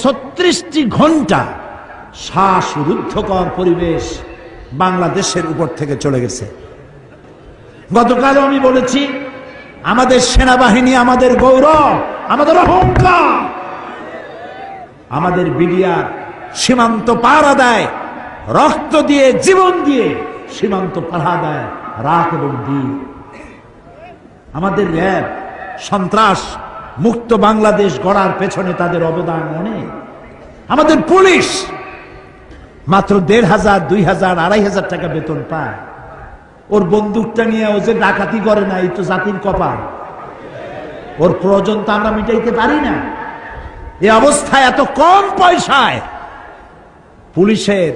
36টি ঘন্টা শ্বাসরুদ্ধকর পরিবেশ বাংলাদেশের উপর থেকে চলে গেছে। গতকাল আমি বলেছি, আমাদের সেনাবাহিনী আমাদের গৌরব, আমাদের অহংকার। আমাদের বিডিআর সীমান্ত পাহারা দেয়, রক্ত দিয়ে, জীবন দিয়ে সীমান্ত পাহারা দেয় রাত এবং দিন। আমাদের র্যাব সন্ত্রাস মুক্ত বাংলাদেশ গড়ার পেছনে তাদের অবদান অনেক। আমাদের পুলিশ মাত্র ১,৫০০, ২,০০০, ২,৫০০ টাকা বেতন পায়। ওর বন্দুকটা নিয়ে ও যে ডাকাতি করে না, এই তো জাতির কপাল। ওর প্রয়োজন তো আমরা মিটাইতে পারি না। এই অবস্থায় এত কম পয়সায় পুলিশের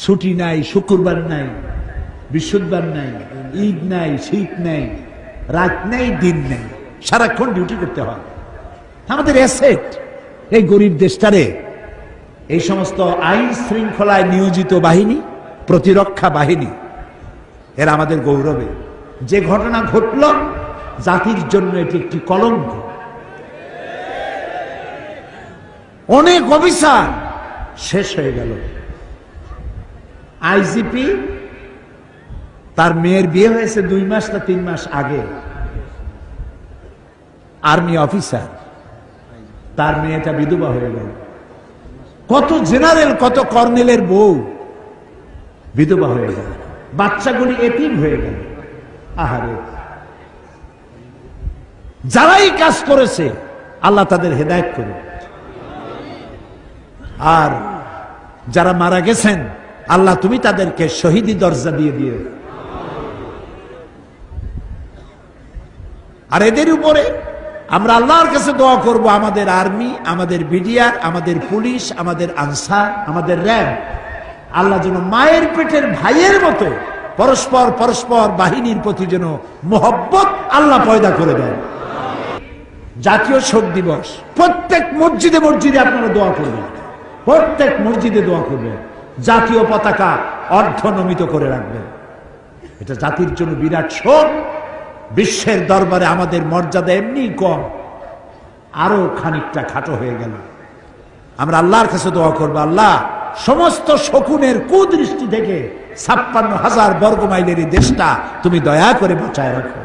ছুটি নাই, শুক্রবার নাই, বৃহস্পতিবার নাই, ঈদ নাই, শীত নাই, রাত নেই, দিন নেই, সারাক্ষণ ডিউটি করতে হয়। আমাদের অ্যাসেট এই গরিব দেশটারে এই সমস্ত আইন শৃঙ্খলায় নিয়োজিত বাহিনী, প্রতিরক্ষা বাহিনী, এরা আমাদের গৌরবে। যে ঘটনা ঘটল জাতির জন্য এটি একটি কলঙ্ক। অনেক অফিসার শেষ হয়ে গেল। আইজিপি, তার মেয়ের বিয়ে হয়েছে 2 মাস না 3 মাস আগে। আর্মি অফিসার, তার মেয়েটা বিধবা হয়ে গেল। কত জেনারেল, কত কর্নেলের বউ বিধবা হয়ে গেল, বাচ্চাগুলি এতিম হয়ে গেল। আহারে, যারাই কাজ করেছে আল্লাহ তাদের হেদায়েত করুন। আর যারা মারা গেছেন আল্লাহ তুমি তাদেরকে শহীদি দরজা দিয়ে দিও। আর এদের উপরে আমরা আল্লাহর কাছে দোয়া করব, আমাদের আর্মি, আমাদের বিডিআর, আমাদের পুলিশ, আমাদের আনসার, আমাদের র্যাব, আল্লাহ যেন মায়ের পেটের ভাইয়ের মতো পরস্পর পরস্পর বাহিনীর প্রতি যেন মোহব্বত আল্লাহ পয়দা করে দেন। জাতীয় শোক দিবস প্রত্যেক মসজিদে মসজিদে আপনারা দোয়া করবেন, প্রত্যেক মসজিদে দোয়া করবেন, জাতীয় পতাকা অর্ধনমিত করে রাখবেন। এটা জাতির জন্য বিরাট শোক। বিশ্বের দরবারে আমাদের মর্যাদা এমনি কম, আরো খানিকটা খাটো হয়ে গেল। আমরা আল্লাহর কাছে দোয়া করব, আল্লাহ সমস্ত শকুনের কুদৃষ্টি থেকে ৫৬,০০০ বর্গ মাইলের এই দেশটা তুমি দয়া করে বাঁচায় রাখো।